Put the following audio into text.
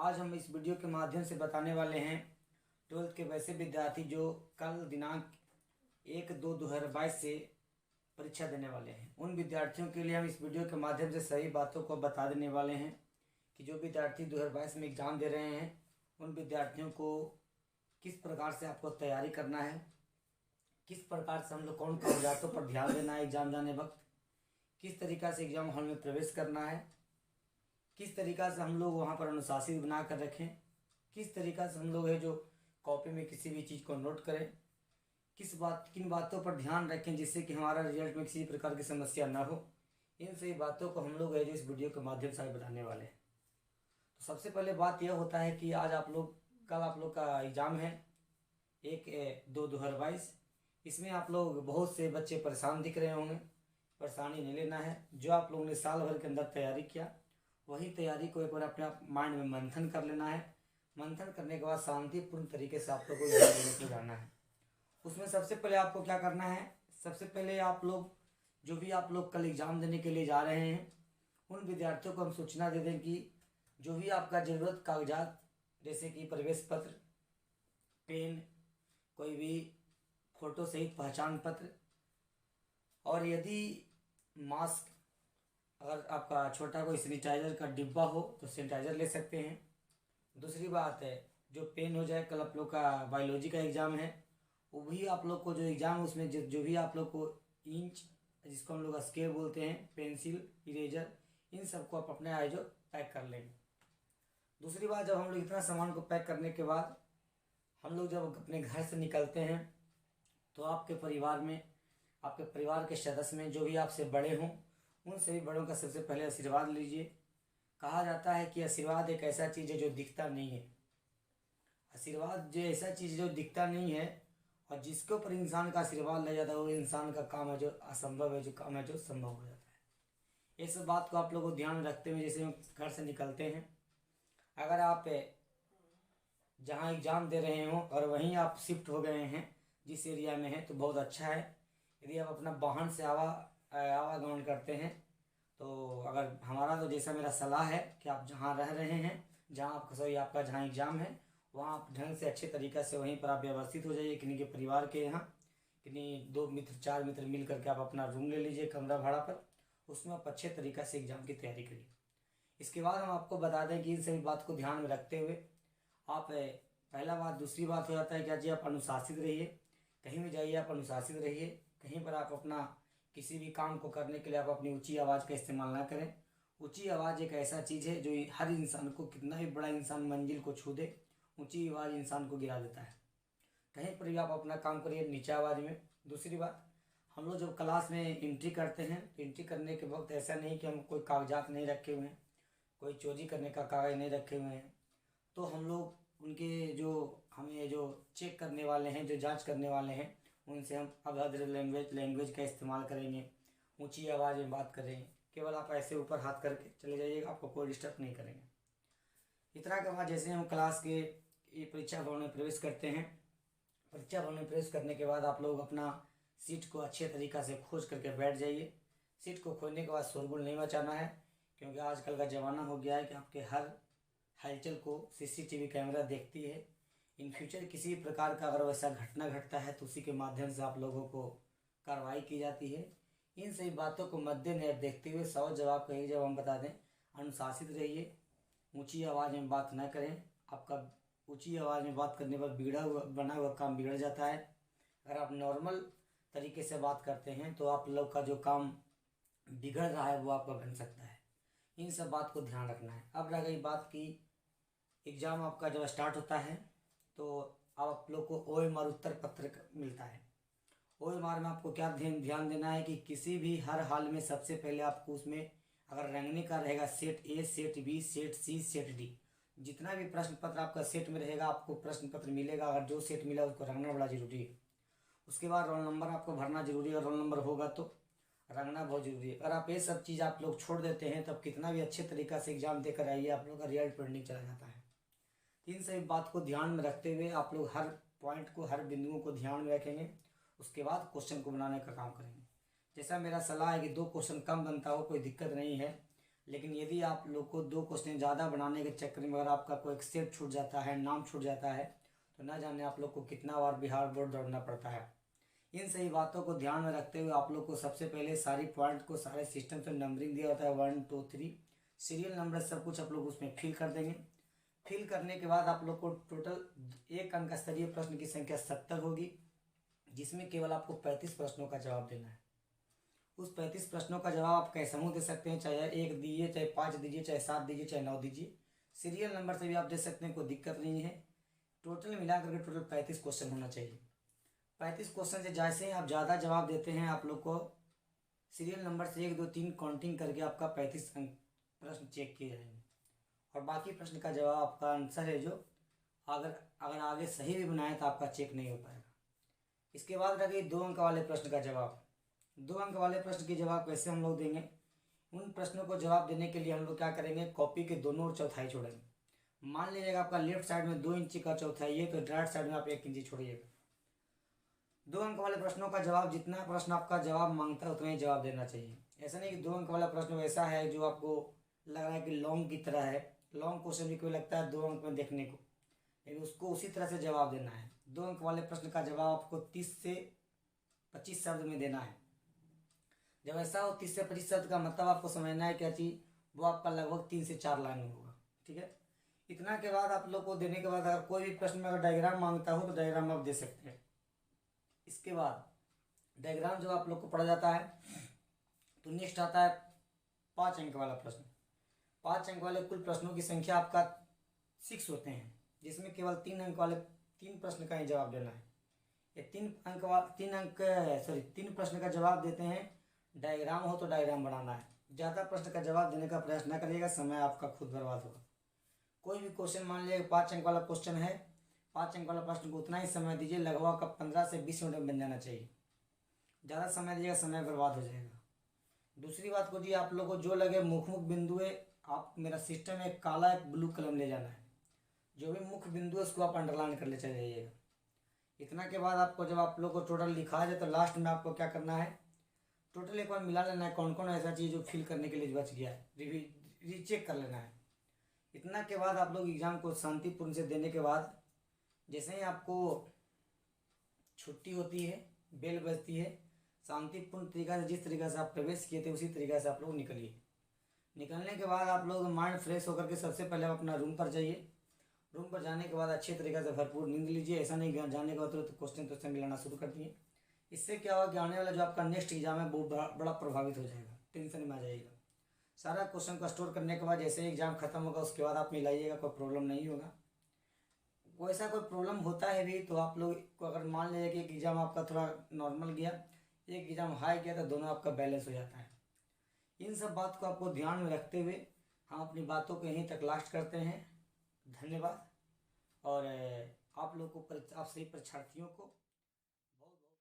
आज हम इस वीडियो के माध्यम से बताने वाले हैं 12th के वैसे विद्यार्थी जो कल दिनांक 1/2/2022 से परीक्षा देने वाले हैं। उन विद्यार्थियों के लिए हम इस वीडियो के माध्यम से सभी बातों को बता देने वाले हैं कि जो विद्यार्थी 2022 में एग्ज़ाम दे रहे हैं उन विद्यार्थियों को किस प्रकार से आपको तैयारी करना है, किस प्रकार से हम लोग कौन कागजातों पर ध्यान देना है एग्ज़ाम जाने वक्त, किस तरीक़ा से एग्ज़ाम हॉल में प्रवेश करना है, किस तरीक़ा से हम लोग वहाँ पर अनुशासित बना कर रखें, किस तरीक़ा से हम लोग है जो कॉपी में किसी भी चीज़ को नोट करें, किन बातों पर ध्यान रखें जिससे कि हमारा रिजल्ट में किसी प्रकार की समस्या ना हो। इन सभी बातों को हम लोग है जो इस वीडियो के माध्यम से बताने वाले हैं। तो सबसे पहले बात यह होता है कि आज कल आप लोग का एग्ज़ाम है 1/2/2022। इसमें आप लोग बहुत से बच्चे परेशान दिख रहे होंगे। परेशानी नहीं लेना है। जो आप लोगों ने साल भर के अंदर तैयारी किया वही तैयारी को एक बार अपने आप माइंड में मंथन कर लेना है। मंथन करने के बाद शांतिपूर्ण तरीके से आप लोग को एग्जाम देने को जाना है। उसमें सबसे पहले आपको क्या करना है, सबसे पहले आप लोग जो भी आप लोग कल एग्ज़ाम देने के लिए जा रहे हैं उन विद्यार्थियों को हम सूचना दे दें कि जो भी आपका ज़रूरत कागजात जैसे कि प्रवेश पत्र, पेन, कोई भी फ़ोटो सहित पहचान पत्र, और यदि मास्क, अगर आपका छोटा कोई सैनिटाइज़र का डिब्बा हो तो सैनिटाइज़र ले सकते हैं। दूसरी बात है जो पेन हो जाए, कल आप लोग का बायोलॉजी का एग्ज़ाम है वो भी आप लोग को जो एग्ज़ाम है उसमें जो भी आप लोग को इंच, जिसको हम लोग स्केल बोलते हैं, पेंसिल, इरेजर, इन सबको आप अपने आए जो पैक कर लेंगे। दूसरी बात, जब हम लोग इतना सामान को पैक करने के बाद हम लोग जब अपने घर से निकलते हैं तो आपके परिवार के सदस्य में जो भी आपसे बड़े हों उन सभी बड़ों का सबसे पहले आशीर्वाद लीजिए। कहा जाता है कि आशीर्वाद एक ऐसा चीज़ है जो दिखता नहीं है। आशीर्वाद जो ऐसा चीज़ है जो दिखता नहीं है और जिसके ऊपर इंसान का आशीर्वाद ले जाता है वो इंसान का काम है जो असंभव है, जो काम है जो संभव हो जाता है। इस बात को आप लोगों को ध्यान में रखते हुए जैसे हम घर से निकलते हैं, अगर आप जहाँ एग्ज़ाम दे रहे हों और वहीं आप शिफ्ट हो गए हैं जिस एरिया में हैं तो बहुत अच्छा है। यदि आप अपना वाहन से आवागमन करते हैं तो अगर हमारा तो जैसा मेरा सलाह है कि आप जहाँ रह रहे हैं, जहाँ आपका जहाँ एग्ज़ाम है वहाँ आप ढंग से अच्छे तरीक़े से वहीं पर आप व्यवस्थित हो जाइए। किन्हीं के परिवार के यहाँ किन्हीं 2 मित्र 4 मित्र मिल करके आप अपना रूम ले लीजिए कमरा भाड़ा पर, उसमें आप अच्छे तरीक़े से एग्ज़ाम की तैयारी करिए। इसके बाद हम आपको बता दें कि इन सभी बात को ध्यान में रखते हुए आप पहला बात, दूसरी बात हो जाता है कि जी आप अनुशासित रहिए। कहीं भी जाइए आप अनुशासित रहिए। कहीं पर आप अपना किसी भी काम को करने के लिए आप अपनी ऊंची आवाज़ का इस्तेमाल ना करें। ऊंची आवाज़ एक ऐसा चीज़ है जो हर इंसान को, कितना भी बड़ा इंसान मंजिल को छू दे, ऊंची आवाज़ इंसान को गिरा देता है। कहीं पर भी आप अपना काम करिए नीचे आवाज़ में। दूसरी बात, हम लोग जब क्लास में एंट्री करते हैं तो एंट्री करने के वक्त ऐसा नहीं कि हम कोई कागजात नहीं रखे हुए हैं, कोई चोरी करने का कागज़ नहीं रखे हुए हैं, तो हम लोग उनके जो हमें जो चेक करने वाले हैं, जो जांच करने वाले हैं, उनसे हम अभद्र लैंग्वेज का इस्तेमाल करेंगे, ऊंची आवाज़ में बात करेंगे। केवल आप ऐसे ऊपर हाथ करके चले जाइएगा, आपको कोई डिस्टर्ब नहीं करेंगे। इतना के बाद जैसे हम क्लास के परीक्षा भवन में प्रवेश करते हैं, परीक्षा भवन में प्रवेश करने के बाद आप लोग अपना सीट को अच्छे तरीक़ा से खोज करके बैठ जाइए। सीट को खोजने के बाद शोरगुल नहीं मचाना है, क्योंकि आजकल का ज़माना हो गया है कि आपके हर हलचल को सीसीटीवी कैमरा देखती है। इन फ्यूचर किसी प्रकार का अगर वैसा घटना घटता है तो उसी के माध्यम से आप लोगों को कार्रवाई की जाती है। इन सभी बातों को मद्देनजर देखते हुए सवाल जवाब कहिए जब हम बता दें, अनुशासित रहिए, ऊंची आवाज़ में बात न करें। आपका ऊंची आवाज़ में बात करने पर बना हुआ काम बिगड़ जाता है। अगर आप नॉर्मल तरीके से बात करते हैं तो आप लोग का जो काम बिगड़ रहा है वो आपका बन सकता है। इन सब बात को ध्यान रखना है। अब रह गई बात की एग्ज़ाम आपका जब स्टार्ट होता है तो आप लोग को OMR उत्तर पत्र मिलता है। OMR में आपको क्या ध्यान देना है कि किसी भी हर हाल में सबसे पहले आपको उसमें अगर रंगने का रहेगा set A, set B, set C, set D, जितना भी प्रश्न पत्र आपका सेट में रहेगा आपको प्रश्न पत्र मिलेगा। अगर जो सेट मिला उसको रंगना बड़ा ज़रूरी है। उसके बाद रोल नंबर आपको भरना जरूरी है, रोल नंबर होगा तो रंगना बहुत जरूरी है। अगर आप ये सब चीज़ आप लोग छोड़ देते हैं तब कितना भी अच्छे तरीक़ा से एग्ज़ाम देकर आइए आप लोग का रिजल्ट पेंडिंग चला जाता है। इन सभी बात को ध्यान में रखते हुए आप लोग हर पॉइंट को, हर बिंदुओं को ध्यान में रखेंगे। उसके बाद क्वेश्चन को बनाने का काम करेंगे। जैसा मेरा सलाह है कि 2 क्वेश्चन कम बनता हो कोई दिक्कत नहीं है, लेकिन यदि आप लोग को 2 क्वेश्चन ज़्यादा बनाने के चक्कर में अगर आपका कोई एक सेट छूट जाता है, नाम छूट जाता है, तो ना जाने आप लोग को कितना बार बिहार बोर्ड दौड़ना पड़ता है। इन सही बातों को ध्यान में रखते हुए आप लोग को सबसे पहले सारी पॉइंट को सारे सिस्टम से नंबरिंग दिया होता है 1 2 3 सीरियल नंबर सब कुछ आप लोग उसमें फिल कर देंगे। फिल करने के बाद आप लोग को टोटल 1 अंक स्तरीय प्रश्न की संख्या 70 होगी, जिसमें केवल आपको 35 प्रश्नों का जवाब देना है। उस 35 प्रश्नों का जवाब आप कैसे दे सकते हैं, चाहे 1 दीजिए, चाहे 5 दीजिए, चाहे 7 दीजिए, चाहे 9 दीजिए, सीरियल नंबर से भी आप दे सकते हैं, कोई दिक्कत नहीं है। टोटल मिलाकर के टोटल 35 क्वेश्चन होना चाहिए। 35 क्वेश्चन से जैसे ही आप ज़्यादा जवाब देते हैं आप लोग को सीरियल नंबर से 1 2 3 काउंटिंग करके आपका 35 प्रश्न चेक किए जाएंगे और बाकी प्रश्न का जवाब आपका आंसर है जो अगर आगे सही भी बनाए तो आपका चेक नहीं हो पाएगा। इसके बाद रह गई 2 अंक वाले प्रश्न का जवाब। 2 अंक वाले प्रश्न के जवाब कैसे हम लोग देंगे, उन प्रश्नों को जवाब देने के लिए हम लोग क्या करेंगे, कॉपी के दोनों ओर चौथाई छोड़ेंगे। मान लीजिएगा आपका लेफ्ट साइड में 2 इंची का चौथाई है, तो राइट साइड में आप 1 इंची छोड़िएगा। 2 अंक वाले प्रश्नों का जवाब जितना प्रश्न आपका जवाब मांगता है उतना ही जवाब देना चाहिए। ऐसा नहीं कि 2 अंक वाला प्रश्न वैसा है जो आपको लग रहा है कि लॉन्ग की तरह है, लॉन्ग क्वेश्चन भी कोई लगता है 2 अंक में देखने को, लेकिन उसको उसी तरह से जवाब देना है। 2 अंक वाले प्रश्न का जवाब आपको 30 से 25 शब्द में देना है। जब ऐसा हो 30 से 25 शब्द का मतलब आपको समझना है क्या चीज़, वो आपका लगभग 3 से 4 लाइन में होगा। ठीक है, इतना के बाद आप लोग को देने के बाद अगर कोई भी प्रश्न में अगर डायग्राम मांगता हो तो डायग्राम आप दे सकते हैं। इसके बाद डायग्राम जो आप लोग को पढ़ा जाता है तो नेक्स्ट आता है 5 अंक वाला प्रश्न। 5 अंक वाले कुल प्रश्नों की संख्या आपका 6 होते हैं, जिसमें केवल 3 अंक वाले 3 प्रश्न का ही जवाब देना है। ये 3 प्रश्न का जवाब देते हैं। डायग्राम हो तो डायग्राम बनाना है, ज़्यादा प्रश्न का जवाब देने का प्रयास न करिएगा, समय आपका खुद बर्बाद होगा। कोई भी क्वेश्चन मान लीजिए 5 अंक वाला क्वेश्चन है, 5 अंक वाला प्रश्न को उतना ही समय दीजिए, लगभग का 15 से 20 मिनट में बन जाना चाहिए। ज़्यादा समय दीजिएगा समय बर्बाद हो जाएगा। दूसरी बात को जी आप लोग को जो लगे मुख बिंदु है, आप मेरा सिस्टम में काला एक ब्लू कलम ले जाना है, जो भी मुख्य बिंदु है उसको आप अंडरलाइन कर ले चले जाइएगा। इतना के बाद आपको जब आप लोग को टोटल लिखा जाए तो लास्ट में आपको क्या करना है, टोटल एक बार मिला लेना है कौन कौन ऐसा चीज़ जो फिल करने के लिए बच गया है, रीचेक कर लेना है। इतना के बाद आप लोग एग्ज़ाम को शांतिपूर्ण से देने के बाद जैसे ही आपको छुट्टी होती है, बेल बजती है, शांतिपूर्ण तरीका से जिस तरीका से आप प्रवेश किए थे उसी तरीका से आप लोग निकलिए। निकलने के बाद आप लोग माइंड फ्रेश होकर के सबसे पहले आप अपना रूम पर जाइए। रूम पर जाने के बाद अच्छे तरीके से भरपूर नींद लीजिए। ऐसा नहीं जाने के बाद तुरंत क्वेश्चन मिलाना शुरू कर दिए। इससे क्या होगा कि आने वाला जो आपका नेक्स्ट एग्जाम है वो बड़ा प्रभावित हो जाएगा, टेंशन में आ जाएगा। सारा क्वेश्चन को स्टोर करने के बाद जैसे ही एग्जाम खत्म होगा उसके बाद आप मिलाइएगा, कोई प्रॉब्लम नहीं होगा। वैसा कोई प्रॉब्लम होता है भी तो आप लोग को अगर मान लीजिए कि एक एग्ज़ाम आपका थोड़ा नॉर्मल गया, एक एग्ज़ाम हाई गया, तो दोनों आपका बैलेंस हो जाता है। इन सब बात को आपको ध्यान में रखते हुए हम अपनी बातों को यहीं तक लास्ट करते हैं। धन्यवाद। और आप लोग को आप सभी परीक्षार्थियों को